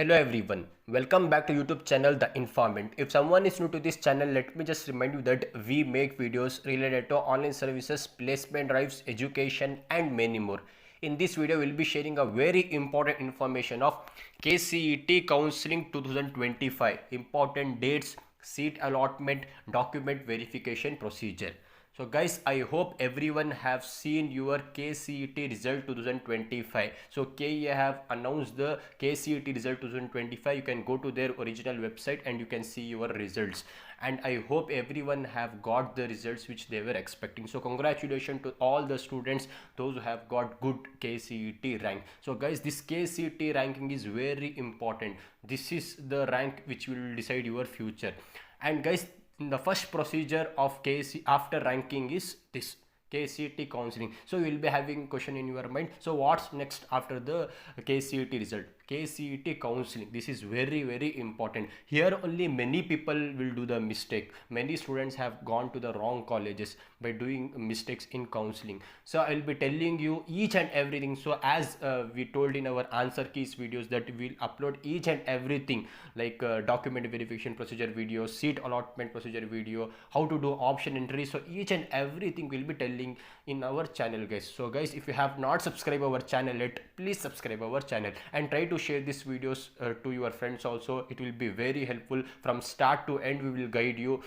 Hello everyone, welcome back to YouTube channel The Informant. If someone is new to this channel, let me just remind you that we make videos related to online services, placement drives, education and many more. In this video, we'll be sharing a very important information of KCET Counselling 2025, important dates, seat allotment, document verification procedure. So guys, I hope everyone have seen your KCET result 2025. So KE have announced the KCET result 2025. You can go to their original website and you can see your results. And I hope everyone have got the results which they were expecting. So congratulations to all the students, those who have got good KCET rank. So guys, this KCET ranking is very important. This is the rank which will decide your future. And guys, the first procedure of KC after ranking is this KCET counseling. So you will be having question in your mind, so what's next after the KCET result? KCET counseling, this is very important. Here only many people will do the mistake. Many students have gone to the wrong colleges by doing mistakes in counseling. So I will be telling you each and everything. So as we told in our answer keys videos that we'll upload each and everything, like document verification procedure video, seat allotment procedure video, how to do option entry. So each and everything we'll be telling in our channel, guys. So guys, if you have not subscribed our channel yet, please subscribe our channel and try to share these videos to your friends also. It will be very helpful. From start to end we will guide you.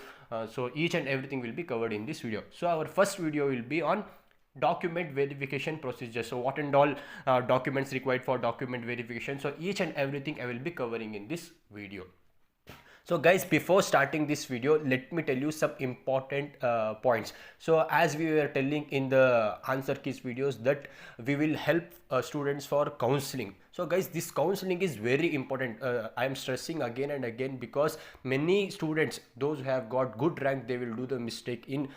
So each and everything will be covered in this video. So our first video will be on document verification procedure. So what and all documents required for document verification. So each and everything I will be covering in this video. So guys, before starting this video, let me tell you some important points. So as we were telling in the answer keys videos that we will help students for counseling. So guys, this counseling is very important. I am stressing again and again because many students, those who have got good rank, they will do the mistake in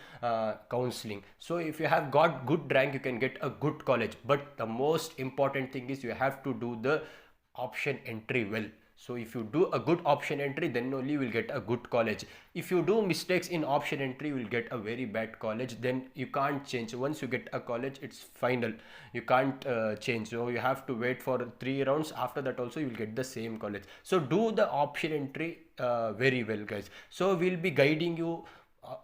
counseling. So if you have got good rank, you can get a good college. But the most important thing is you have to do the option entry well. So if you do a good option entry, then only you will get a good college. If you do mistakes in option entry, you will get a very bad college. Then you can't change. Once you get a college, it's final. You can't change. So you have to wait for 3 rounds. After that also, you will get the same college. So do the option entry very well, guys. So we'll be guiding you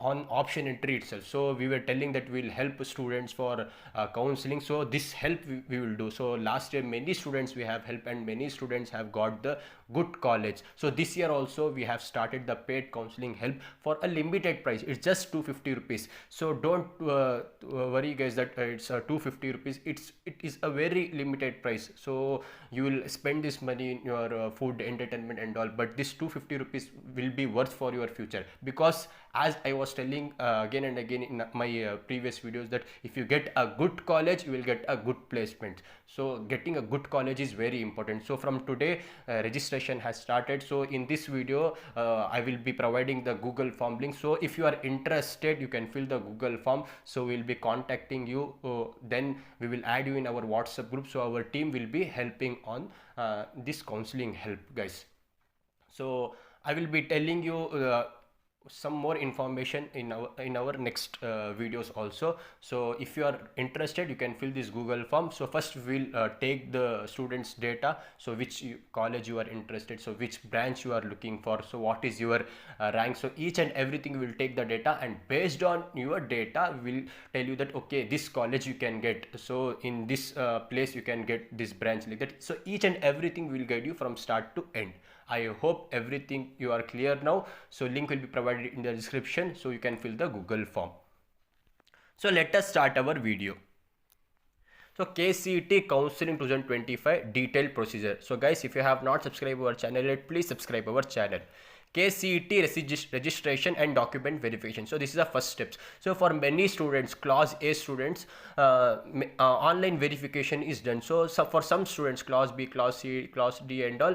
on option entry itself. So we were telling that we'll help students for counseling. So this help we will do. So last year many students we have helped and many students have got the good college. So this year also we have started the paid counseling help for a limited price. It's just 250 rupees. So don't worry guys that it's 250 rupees. It is a very limited price. So you will spend this money in your food, entertainment and all, but this 250 rupees will be worth for your future, because as I was telling again and again in my previous videos that if you get a good college, you will get a good placement. So getting a good college is very important. So from today registration has started. So in this video I will be providing the Google form link. So if you are interested, you can fill the Google form. So we'll be contacting you, then we will add you in our WhatsApp group. So our team will be helping on this counseling help, guys. So I will be telling you some more information in our next videos also. So if you are interested, you can fill this Google form. So first we'll take the students data. So which college you are interested, so which branch you are looking for, so what is your rank. So each and everything will take the data, and based on your data we'll tell you that okay, this college you can get, so in this place you can get this branch, like that. So each and everything will guide you from start to end. I hope everything you are clear now. So link will be provided in the description, so you can fill the Google form. So let us start our video. So KCET Counseling 2025 detailed procedure. So guys, if you have not subscribed our channel yet, please subscribe our channel. KCET registration and document verification. So this is the first steps. So for many students, class A students, online verification is done. So for some students, class B, class C, class D and all,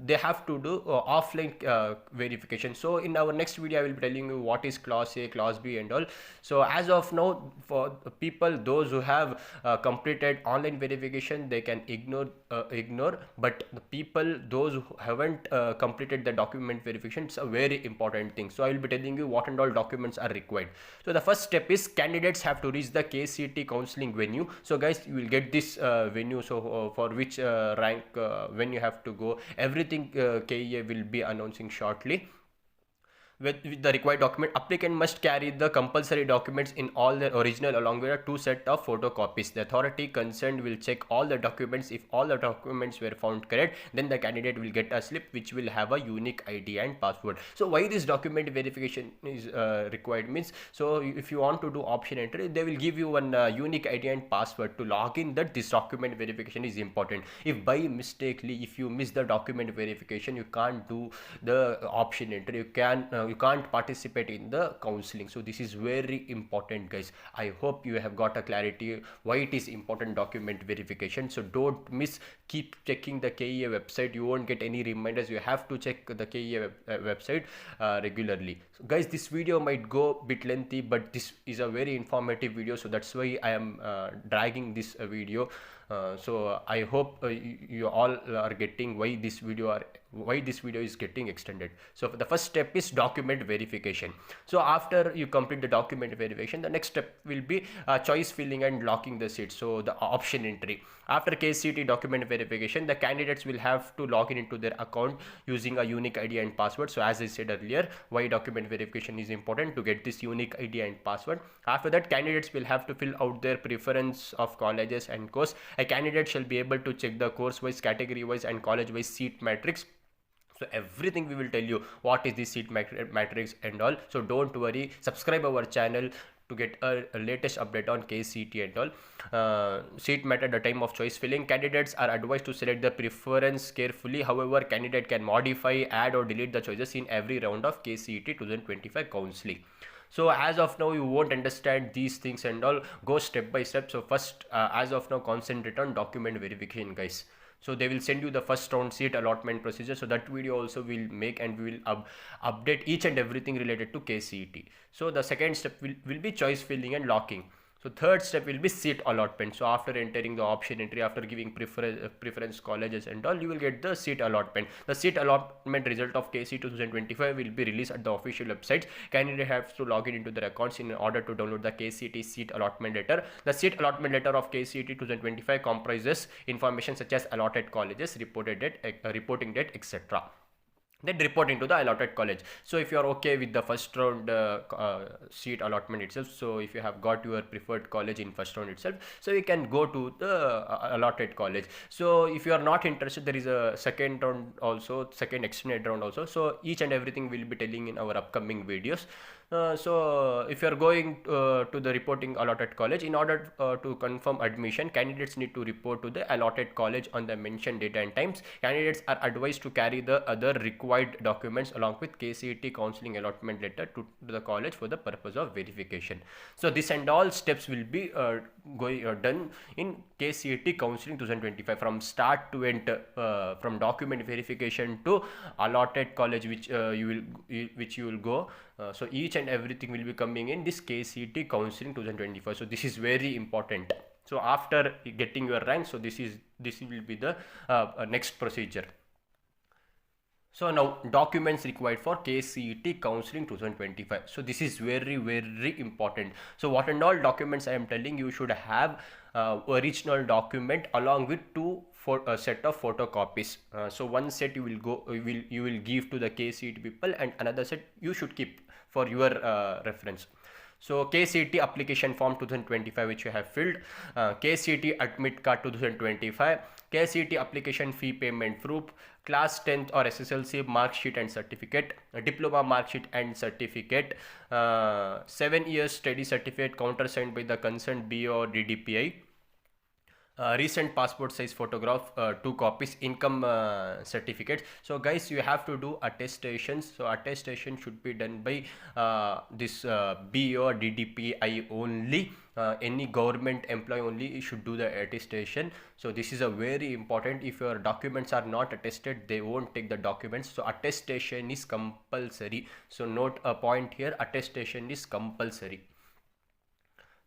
they have to do offline verification. So in our next video I will be telling you what is class A, class B and all. So as of now, for people those who have completed online verification, they can ignore ignore, but the people, those who haven't completed the document verification, it's a very important thing. So I will be telling you what and all documents are required. So the first step is candidates have to reach the KCET counseling venue. So guys, you will get this venue, so for which rank when you have to go, everything KEA will be announcing shortly. With the required document, applicant must carry the compulsory documents in all their original along with a 2 set of photocopies. The authority concerned will check all the documents. If all the documents were found correct, then the candidate will get a slip which will have a unique ID and password. So why this document verification is required means, so if you want to do option entry, they will give you one unique ID and password to log in, that this document verification is important. If by mistakenly if you miss the document verification, you can't do the option entry, you can't participate in the counseling. So this is very important, guys. I hope you have got a clarity why it is important, document verification. So don't miss, keep checking the KEA website. You won't get any reminders. You have to check the KEA website regularly. So guys, this video might go a bit lengthy, but this is a very informative video, so that's why I am dragging this video. So I hope you all are getting why this video is getting extended. So the first step is document verification. So after you complete the document verification, the next step will be choice filling and locking the seat. So the option entry. After KCET document verification, the candidates will have to log in into their account using a unique ID and password. So as I said earlier, why document verification is important, to get this unique ID and password. After that, candidates will have to fill out their preference of colleges and course. A candidate shall be able to check the course wise, category wise and college wise seat matrix. So everything we will tell you, what is the seat matrix and all. So don't worry, subscribe our channel to get a latest update on KCET and all. Seat matter at the time of choice filling. Candidates are advised to select the preference carefully. However, candidate can modify, add or delete the choices in every round of KCET 2025 counseling. So as of now, you won't understand these things and all. Go step by step. So first, as of now, concentrate on document verification, guys. So they will send you the first round seat allotment procedure. So that video also will make, and we will update each and everything related to KCET. So the second step will be choice filling and locking. So third step will be seat allotment. So after entering the option entry, after giving preference colleges and all, you will get the seat allotment. The seat allotment result of KCET 2025 will be released at the official website. Candidate has to log in into their accounts in order to download the KCET seat allotment letter. The seat allotment letter of KCET 2025 comprises information such as allotted colleges, reporting date, etc. Then reporting to the allotted college. So if you are okay with the first round seat allotment itself, so if you have got your preferred college in first round itself, so you can go to the allotted college. So if you are not interested, there is a second round also, second extended round also. So each and everything will be telling in our upcoming videos. So if you are going to the reporting allotted college, in order to confirm admission, candidates need to report to the allotted college on the mentioned date and times. Candidates are advised to carry the other required documents along with KCET counseling allotment letter to the college for the purpose of verification. So this and all steps will be done in KCET counseling 2025 from start to end, from document verification to allotted college which you will go. So each and everything will be coming in this KCET counseling 2025. So this is very important. So after getting your rank, so this will be the next procedure. So now documents required for KCET counseling 2025. So this is very important. So what and all documents I am telling you should have original document along with two set of photocopies. So one set you will give to the KCET people, and another set you should keep for your reference. So KCET application form 2025 which you have filled, KCET admit card 2025, KCET application fee payment proof, class 10th or SSLC mark sheet and certificate, diploma mark sheet and certificate, 7 years study certificate countersigned by the concerned BO or DDPI, recent passport size photograph, 2 copies, income certificates. So guys, you have to do attestations. So attestation should be done by this BO or DDPI only. Any government employee only should do the attestation. So this is a very important. If your documents are not attested, they won't take the documents. So attestation is compulsory. So note a point here, attestation is compulsory.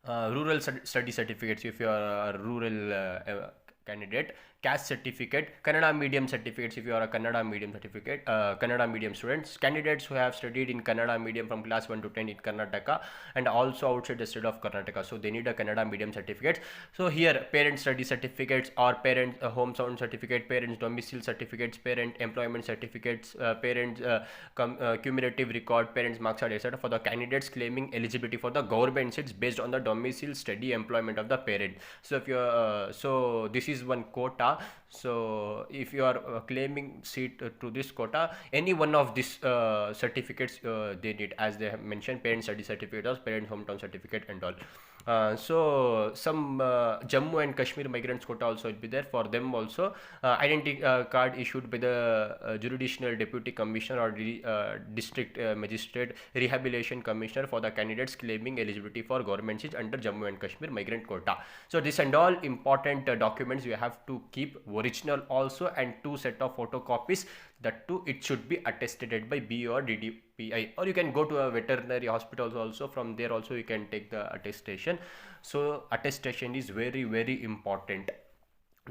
Rural study certificates. If you are a rural candidate, caste certificate, Kannada medium certificates if you are a Kannada medium certificate, Kannada medium students, candidates who have studied in Kannada medium from class 1 to 10 in Karnataka and also outside the state of Karnataka. So they need a Kannada medium certificate. So here parent study certificates or parent home sound certificate, parents domicile certificates, parent employment certificates, parents cumulative record, parents marks card, etc. for the candidates claiming eligibility for the government seats based on the domicile, study, employment of the parent. So if you so this is one quota. So if you are claiming seat to this quota, any one of these certificates they need, as they have mentioned, parent study certificate or parent hometown certificate and all. So some Jammu and Kashmir migrants quota also will be there. For them also identity card issued by the jurisdictional deputy commissioner or district magistrate rehabilitation commissioner for the candidates claiming eligibility for government seats under Jammu and Kashmir migrant quota. So this and all important documents you have to keep original also, and 2 set of photocopies. That too, it should be attested by B or DDPI, or you can go to a veterinary hospital also. From there also you can take the attestation. So attestation is very, very important.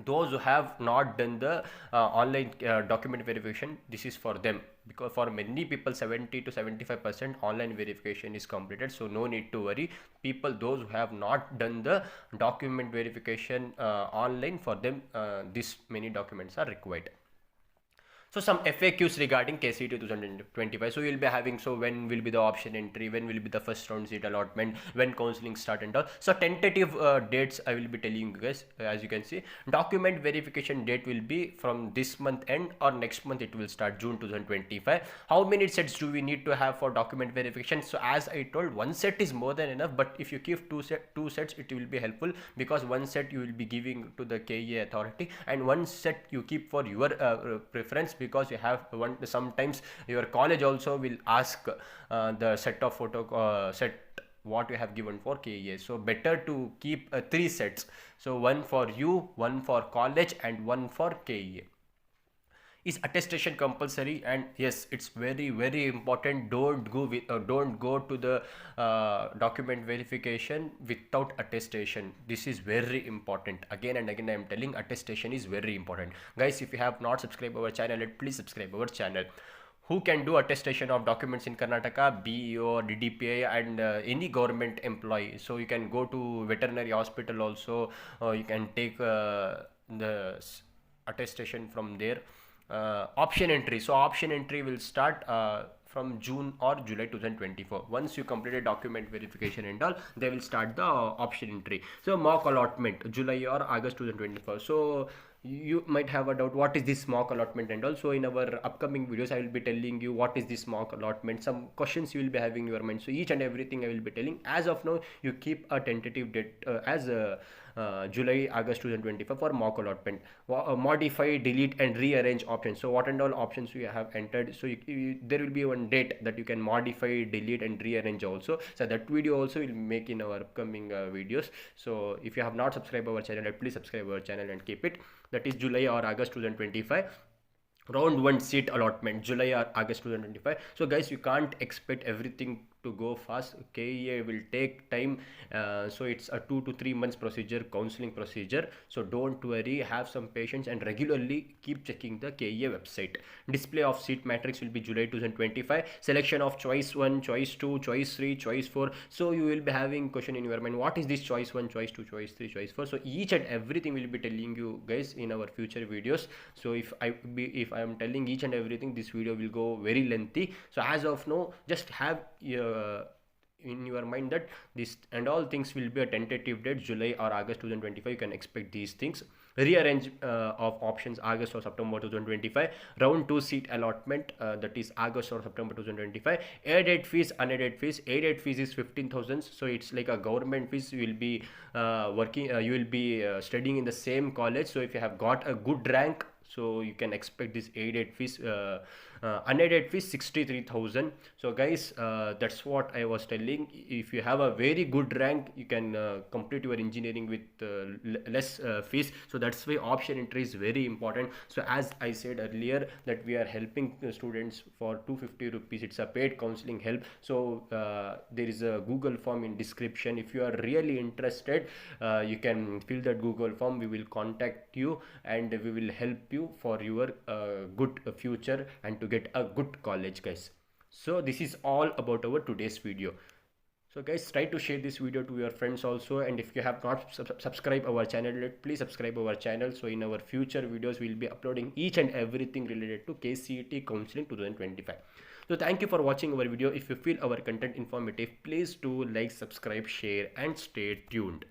Those who have not done the online document verification, this is for them, because for many people 70 to 75% online verification is completed. So no need to worry. People, those who have not done the document verification online, for them this many documents are required. So some FAQs regarding KCET 2025. So you'll be having, so when will be the option entry, when will be the first round seat allotment, when counseling start and all. So tentative dates I will be telling you guys. As you can see, document verification date will be from this month end or next month it will start, June 2025. How many sets do we need to have for document verification? So as I told, one set is more than enough, but if you give two sets it will be helpful, because one set you will be giving to the KCET authority and one set you keep for your preference, because you have one, sometimes your college also will ask the set of set what you have given for KCET. So better to keep 3 sets. So one for you, one for college and one for KCET. Is attestation compulsory? And yes, it's very, very important. Don't go with don't go to the document verification without attestation. This is very important. Again and again I am telling, attestation is very important. Guys, if you have not subscribed our channel, please subscribe our channel. Who can do attestation of documents in Karnataka? BEO, DDPI and any government employee. So you can go to veterinary hospital also, you can take the attestation from there. Option entry. So option entry will start from June or July 2024. Once you completed document verification and all, they will start the option entry. So mock allotment, July or August 2024. So you might have a doubt, what is this mock allotment and also in our upcoming videos I will be telling you what is this mock allotment. Some questions you will be having in your mind, so each and everything I will be telling. As of now, you keep a tentative date as July August 2025 for mock allotment. Modify, delete and rearrange options. So what and all options you have entered, so there will be one date that you can modify, delete and rearrange also. So that video also will make in our upcoming videos. So if you have not subscribed our channel, please subscribe our channel and keep it. That is July or August 2025. Round 1 seat allotment, July or August 2025. So guys, you can't expect everything to go fast. KCET will take time, so it's a 2 to 3 months procedure, counseling procedure. So don't worry, have some patience and regularly keep checking the KCET website. Display of seat matrix will be July 2025. Selection of choice 1, choice 2, choice 3, choice 4. So you will be having question in your mind, what is this choice 1, choice 2, choice 3, choice 4? So each and everything will be telling you guys in our future videos. So if I am telling each and everything, this video will go very lengthy. So as of now, just have in your mind that this and all things will be a tentative date, July or August 2025. You can expect these things. Rearrange of options, August or September 2025. Round 2 seat allotment, that is August or September 2025. Aided fees, unaided fees. Aided fees is 15,000. So it's like a government fees. You will be you will be studying in the same college. So if you have got a good rank, so you can expect this aided fees unaided fees 63,000. So guys, that's what I was telling. If you have a very good rank, you can complete your engineering with less fees. So that's why option entry is very important. So as I said earlier, that we are helping students for 250 rupees. It's a paid counseling help. So there is a Google form in description. If you are really interested, you can fill that Google form. We will contact you and we will help you for your good future and to get a good college, guys. So this is all about our today's video. So guys, try to share this video to your friends also, and if you have not subscribed our channel yet, please subscribe our channel. So in our future videos, we will be uploading each and everything related to KCET Counseling 2025. So thank you for watching our video. If you feel our content informative, please do like, subscribe, share and stay tuned.